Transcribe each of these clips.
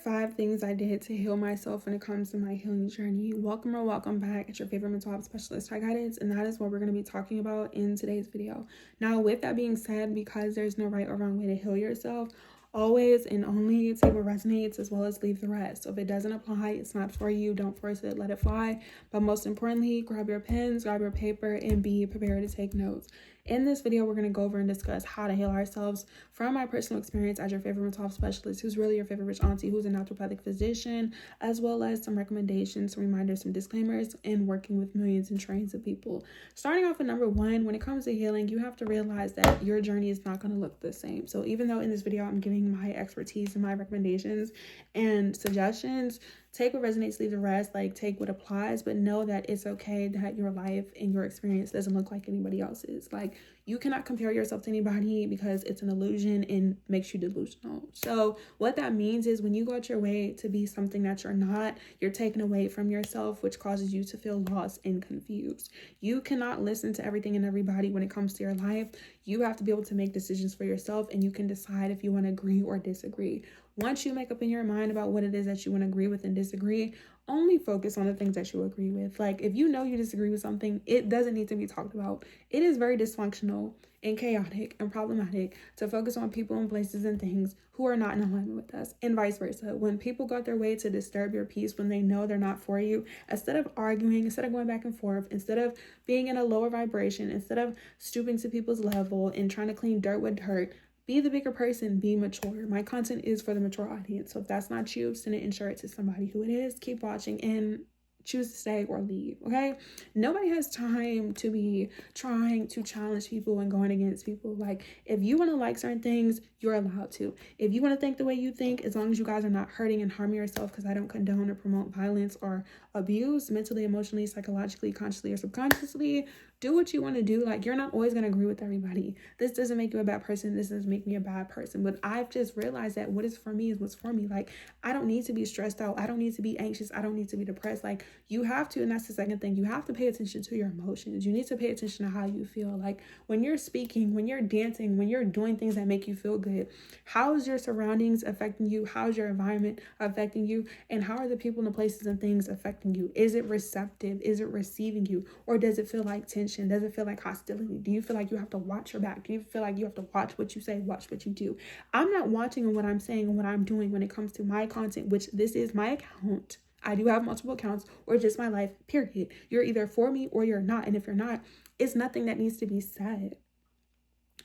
5 things I did to heal myself when it comes to my healing journey. Welcome or welcome back. It's your favorite mental health specialist, Ty Guidance, and that is what we're going to be talking about in today's video. Now, with that being said, because there's no right or wrong way to heal yourself, always and only take what resonates as well as leave the rest. So if it doesn't apply, it's not for you. Don't force it, let it fly. But most importantly, grab your pens, grab your paper, and be prepared to take notes. In this video, we're going to go over and discuss how to heal ourselves from my personal experience as your favorite mental health specialist, who's really your favorite rich auntie, who's a naturopathic physician, as well as some recommendations, some reminders, some disclaimers, and working with millions and trillions of people. Starting off with number 1, when it comes to healing, you have to realize that your journey is not going to look the same. So even though in this video, I'm giving my expertise and my recommendations and suggestions, take what resonates, leave the rest, like take what applies, but know that it's okay that your life and your experience doesn't look like anybody else's. Like, you cannot compare yourself to anybody because it's an illusion and makes you delusional. So what that means is when you go out your way to be something that you're not, you're taken away from yourself, which causes you to feel lost and confused. You cannot listen to everything and everybody when it comes to your life. You have to be able to make decisions for yourself, and you can decide if you want to agree or disagree. Once you make up in your mind about what it is that you want to agree with and disagree, only focus on the things that you agree with. Like, if you know you disagree with something, it doesn't need to be talked about. It is very dysfunctional and chaotic and problematic to focus on people and places and things who are not in alignment with us, and vice versa. When people go out their way to disturb your peace when they know they're not for you, instead of arguing, instead of going back and forth, instead of being in a lower vibration, instead of stooping to people's level and trying to clean dirt with dirt, be the bigger person, be mature. My content is for the mature audience. So if that's not you, send it and share it to somebody who it is. Keep watching and choose to stay or leave, okay? Nobody has time to be trying to challenge people and going against people. Like, if you want to like certain things, you're allowed to. If you want to think the way you think, as long as you guys are not hurting and harming yourself, because I don't condone or promote violence or abuse mentally, emotionally, psychologically, consciously, or subconsciously, do what you want to do. Like, you're not always going to agree with everybody. This doesn't make you a bad person. This doesn't make me a bad person. But I've just realized that what is for me is what's for me. Like, I don't need to be stressed out. I don't need to be anxious. I don't need to be depressed. Like, you have to, and that's the second thing, you have to pay attention to your emotions. You need to pay attention to how you feel. Like, when you're speaking, when you're dancing, when you're doing things that make you feel good, how is your surroundings affecting you? How is your environment affecting you? And how are the people and the places and things affecting you? Is it receptive? Is it receiving you? Or does it feel like tension? Does it feel like hostility? Do you feel like you have to watch your back? Do you feel like you have to watch what you say, watch what you do? I'm not watching what I'm saying and what I'm doing when it comes to my content, which this is my account. I do have multiple accounts, or just my life, period. You're either for me or you're not. And if you're not, it's nothing that needs to be said.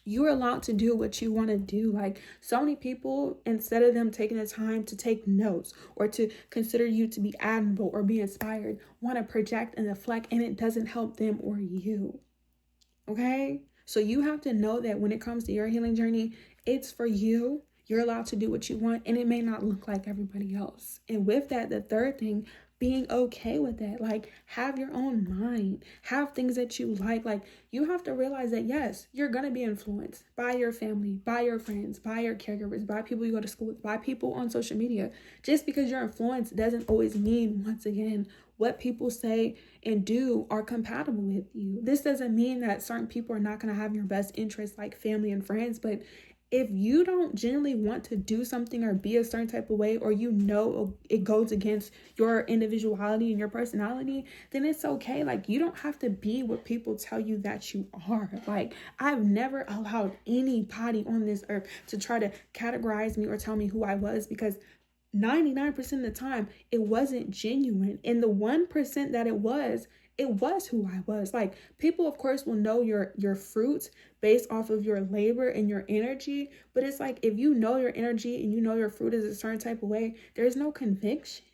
You're allowed to do what you want to do. Like, so many people, instead of them taking the time to take notes or to consider you to be admirable or be inspired, want to project and deflect, and it doesn't help them or you. Okay? So you have to know that when it comes to your healing journey, it's for you. You're allowed to do what you want, and it may not look like everybody else. And with that, the third thing, being okay with that. Like, have your own mind, have things that you like you have to realize that, yes, you're going to be influenced by your family, by your friends, by your caregivers, by people you go to school with, by people on social media. Just because you're influenced doesn't always mean, once again, what people say and do are compatible with you. This doesn't mean that certain people are not going to have your best interests, like family and friends, but if you don't genuinely want to do something or be a certain type of way, or you know it goes against your individuality and your personality, then it's okay. Like, you don't have to be what people tell you that you are. Like, I've never allowed anybody on this earth to try to categorize me or tell me who I was, because 99% of the time it wasn't genuine. And the 1% that it was who I was. Like, people of course will know your fruits based off of your labor and your energy, but it's like, if you know your energy and you know your fruit is a certain type of way, there's no conviction.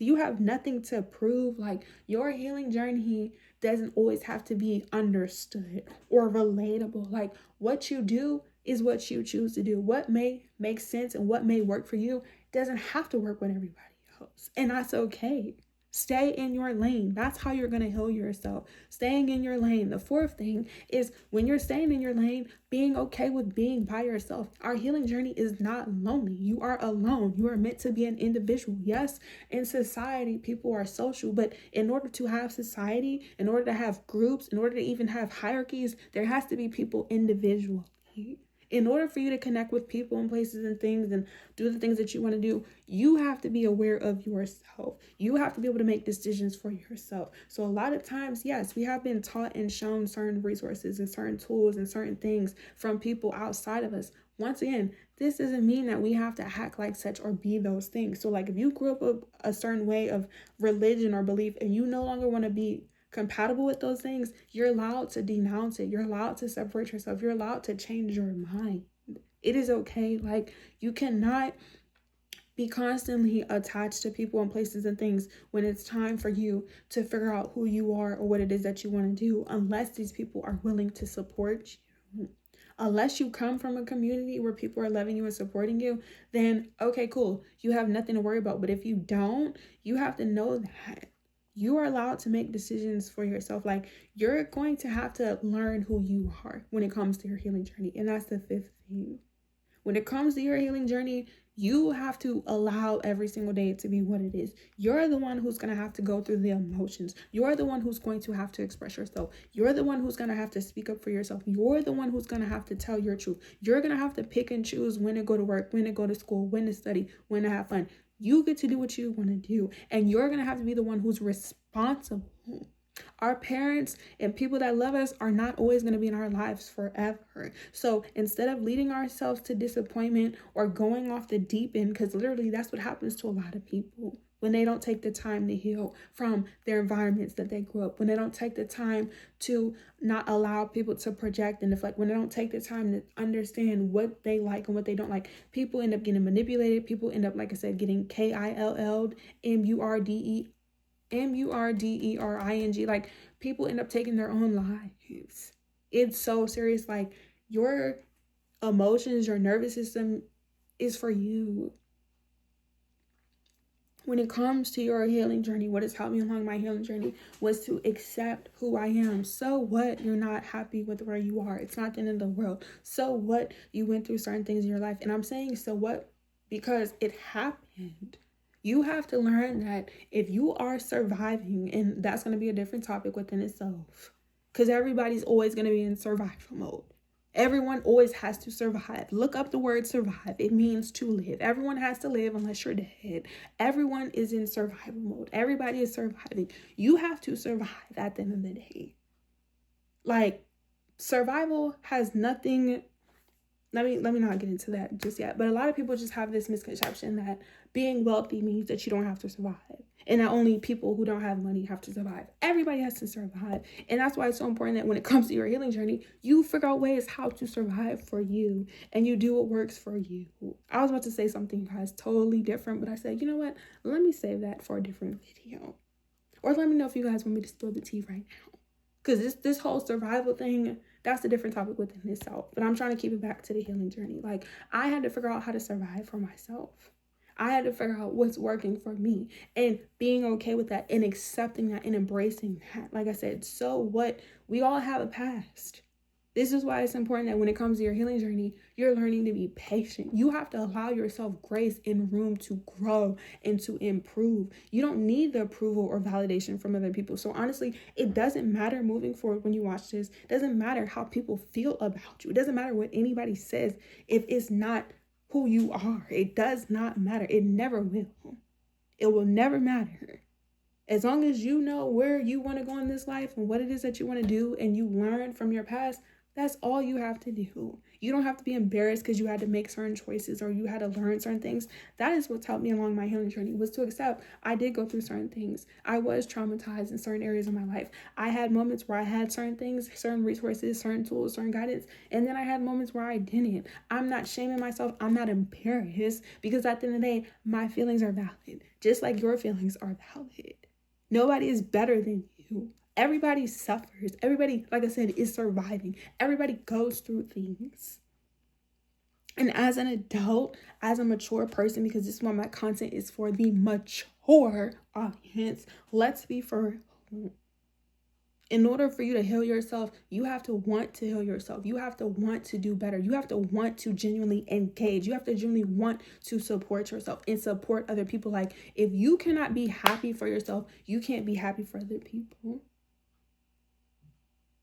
You have nothing to prove. Like, your healing journey doesn't always have to be understood or relatable. Like, what you do is what you choose to do. What may make sense and what may work for you doesn't have to work with everybody else, and that's okay. Stay in your lane. That's how you're going to heal yourself. Staying in your lane. The fourth thing is, when you're staying in your lane, being okay with being by yourself. Our healing journey is not lonely. You are alone. You are meant to be an individual. Yes, in society, people are social, but in order to have society, in order to have groups, in order to even have hierarchies, there has to be people individually. In order for you to connect with people and places and things and do the things that you want to do, you have to be aware of yourself. You have to be able to make decisions for yourself. So a lot of times, yes, we have been taught and shown certain resources and certain tools and certain things from people outside of us. Once again, this doesn't mean that we have to act like such or be those things. So like if you grew up a certain way of religion or belief and you no longer want to be compatible with those things, you're allowed to denounce it. You're allowed to separate yourself. You're allowed to change your mind. It is okay. Like, you cannot be constantly attached to people and places and things when it's time for you to figure out who you are or what it is that you want to do, unless these people are willing to support you. Unless you come from a community where people are loving you and supporting you, then okay, cool. You have nothing to worry about. But if you don't, you have to know that you are allowed to make decisions for yourself. Like, you're going to have to learn who you are when it comes to your healing journey. And that's the fifth thing. When it comes to your healing journey, you have to allow every single day to be what it is. You're the one who's going to have to go through the emotions. You're the one who's going to have to express yourself. You're the one who's going to have to speak up for yourself. You're the one who's going to have to tell your truth. You're going to have to pick and choose when to go to work, when to go to school, when to study, when to have fun. You get to do what you want to do. And you're going to have to be the one who's responsible. Our parents and people that love us are not always going to be in our lives forever. So instead of leading ourselves to disappointment or going off the deep end, because literally that's what happens to a lot of people when they don't take the time to heal from their environments that they grew up, when they don't take the time to not allow people to project and deflect, when they don't take the time to understand what they like and what they don't like, people end up getting manipulated. People end up, like I said, getting KILL'd, MURDERING. Like, people end up taking their own lives. It's so serious. Like, your emotions, your nervous system is for you. When it comes to your healing journey, what has helped me along my healing journey was to accept who I am. So what? You're not happy with where you are. It's not the end of the world. So what? You went through certain things in your life. And I'm saying so what because it happened. You have to learn that if you are surviving, and that's going to be a different topic within itself, because everybody's always going to be in survival mode. Everyone always has to survive. Look up the word survive. It means to live. Everyone has to live unless you're dead. Everyone is in survival mode. Everybody is surviving. You have to survive at the end of the day. Like, survival has nothing... Let me not get into that just yet. But a lot of people just have this misconception that being wealthy means that you don't have to survive. And that only people who don't have money have to survive. Everybody has to survive. And that's why it's so important that when it comes to your healing journey, you figure out ways how to survive for you. And you do what works for you. I was about to say something, guys, totally different. But I said, you know what? Let me save that for a different video. Or let me know if you guys want me to spill the tea right now. Because this whole survival thing, that's a different topic within itself. But I'm trying to keep it back to the healing journey. Like, I had to figure out how to survive for myself. I had to figure out what's working for me and being okay with that and accepting that and embracing that. Like I said, so what? We all have a past. This is why it's important that when it comes to your healing journey, you're learning to be patient. You have to allow yourself grace and room to grow and to improve. You don't need the approval or validation from other people. So honestly, it doesn't matter moving forward when you watch this. It doesn't matter how people feel about you. It doesn't matter what anybody says if it's not who you are. It does not matter. It never will. It will never matter. As long as you know where you want to go in this life and what it is that you want to do and you learn from your past, that's all you have to do. You don't have to be embarrassed because you had to make certain choices or you had to learn certain things. That is what's helped me along my healing journey, was to accept I did go through certain things. I was traumatized in certain areas of my life. I had moments where I had certain things, certain resources, certain tools, certain guidance. And then I had moments where I didn't. I'm not shaming myself. I'm not embarrassed, because at the end of the day, my feelings are valid, just like your feelings are valid. Nobody is better than you. Everybody suffers. Everybody, like I said, is surviving. Everybody goes through things. And as an adult, as a mature person, because this is what my content is for, the mature audience, let's be for real. In order for you to heal yourself, you have to want to heal yourself. You have to want to do better. You have to want to genuinely engage. You have to genuinely want to support yourself and support other people. Like, if you cannot be happy for yourself, you can't be happy for other people.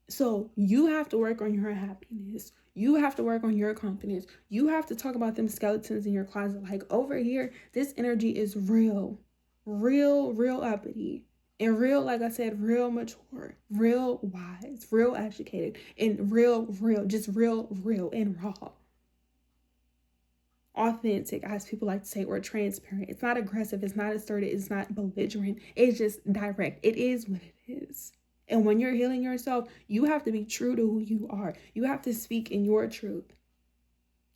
So you have to work on your happiness. You have to work on your confidence. You have to talk about them skeletons in your closet. Like over here, this energy is real, real uppity. And real, like I said, real mature, real wise, real educated, and real, just real and raw. Authentic, as people like to say, or transparent. It's not aggressive, it's not assertive, it's not belligerent. It's just direct. It is what it is. And when you're healing yourself, you have to be true to who you are. You have to speak in your truth.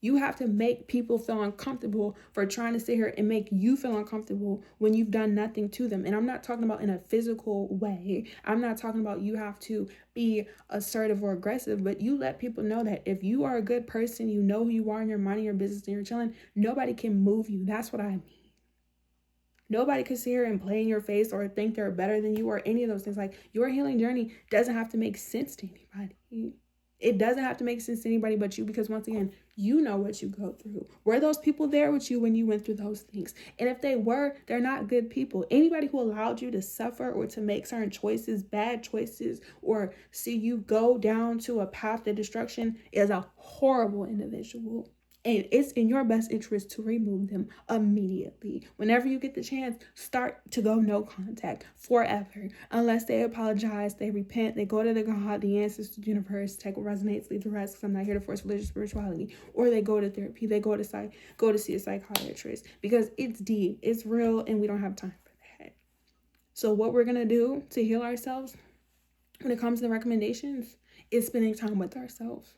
You have to make people feel uncomfortable for trying to sit here and make you feel uncomfortable when you've done nothing to them. And I'm not talking about in a physical way. I'm not talking about you have to be assertive or aggressive, but you let people know that if you are a good person, you know who you are in your mind, your business, and you're chilling, nobody can move you. That's what I mean. Nobody can sit here and play in your face or think they're better than you or any of those things. Like, your healing journey doesn't have to make sense to anybody. It doesn't have to make sense to anybody but you, because once again, you know what you go through. Were those people there with you when you went through those things? And if they were, they're not good people. Anybody who allowed you to suffer or to make certain choices, bad choices, or see you go down to a path of destruction is a horrible individual. And it's in your best interest to remove them immediately. Whenever you get the chance, start to go no contact forever. Unless they apologize, they repent, they go to the God, the ancestors, the universe, take what resonates, leave the rest, because I'm not here to force religious spirituality. Or they go to therapy, they go to see a psychiatrist. Because it's deep, it's real, and we don't have time for that. So what we're going to do to heal ourselves when it comes to the recommendations is spending time with ourselves.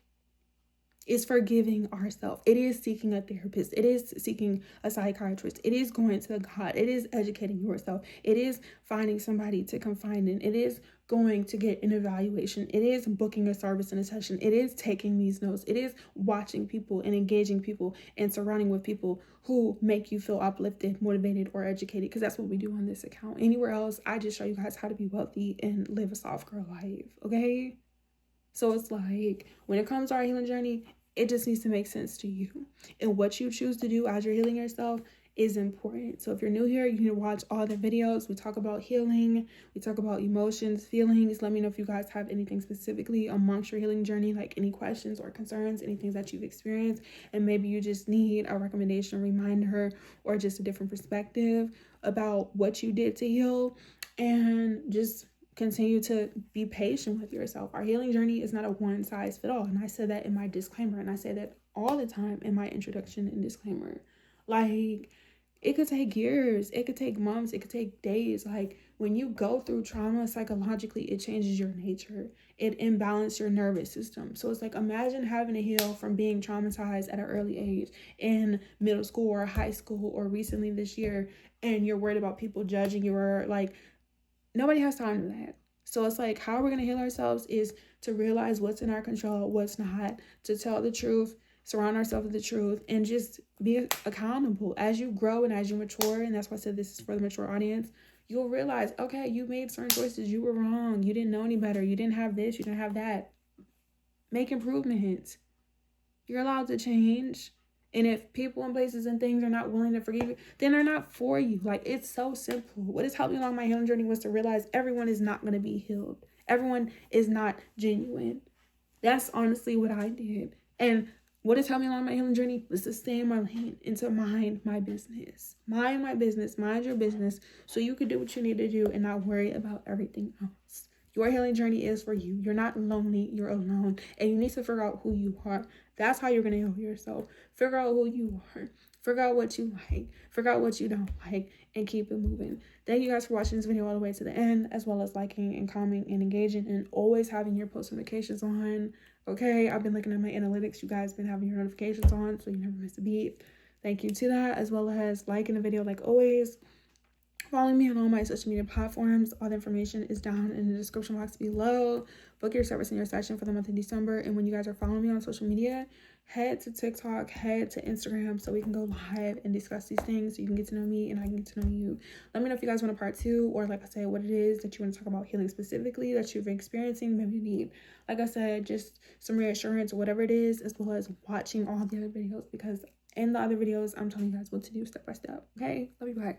Is forgiving ourselves. It is seeking a therapist. It is seeking a psychiatrist. It is going to God. It is educating yourself. It is finding somebody to confide in. It is going to get an evaluation. It is booking a service and a session. It is taking these notes. It is watching people and engaging people and surrounding with people who make you feel uplifted, motivated, or educated, because that's what we do on this account. Anywhere else, I just show you guys how to be wealthy and live a soft girl life, okay? So it's like, when it comes to our healing journey, it just needs to make sense to you. And what you choose to do as you're healing yourself is important. So if you're new here, you can watch all the videos. We talk about healing. We talk about emotions, feelings. Let me know if you guys have anything specifically amongst your healing journey, like any questions or concerns, anything that you've experienced. And maybe you just need a recommendation, a reminder, or just a different perspective about what you did to heal. And just continue to be patient with yourself. Our healing journey is not a one size fit all. And I said that in my disclaimer, and I say that all the time in my introduction and disclaimer. Like, it could take years, it could take months, it could take days. Like, when you go through trauma psychologically, it changes your nature. It imbalances your nervous system. So it's like, imagine having to heal from being traumatized at an early age in middle school or high school or recently this year, and you're worried about people judging you, or like, nobody has time for that. So it's like, how we're going to heal ourselves is to realize what's in our control, what's not, to tell the truth, surround ourselves with the truth, and just be accountable. As you grow and as you mature, and that's why I said this is for the mature audience, you'll realize, okay, you made certain choices, you were wrong, you didn't know any better, you didn't have this, you didn't have that. Make improvements. You're allowed to change. And if people and places and things are not willing to forgive you, then they're not for you. Like, it's so simple. What has helped me along my healing journey was to realize everyone is not going to be healed. Everyone is not genuine. That's honestly what I did. And what has helped me along my healing journey was to stay in my lane and to mind my business. Mind my business. Mind your business, so you can do what you need to do and not worry about everything else. Your healing journey is for you. You're not lonely. You're alone. And you need to figure out who you are. That's how you're going to heal yourself. Figure out who you are. Figure out what you like. Figure out what you don't like. And keep it moving. Thank you guys for watching this video all the way to the end, as well as liking and commenting and engaging, and always having your post notifications on. Okay, I've been looking at my analytics. You guys been having your notifications on, so you never miss a beat. Thank you to that, as well as liking the video like always. Follow me on all my social media platforms. All the information is down in the description box below. Book your service and your session for the month of December. And when you guys are following me on social media, head to TikTok, head to Instagram, so we can go live and discuss these things, so you can get to know me and I can get to know you. Let me know if you guys want a part 2, or like I said, what it is that you want to talk about healing specifically that you've been experiencing. Maybe you need, like I said, just some reassurance or whatever it is, as well as watching all the other videos, because in the other videos, I'm telling you guys what to do step by step. Okay? Love you, bye.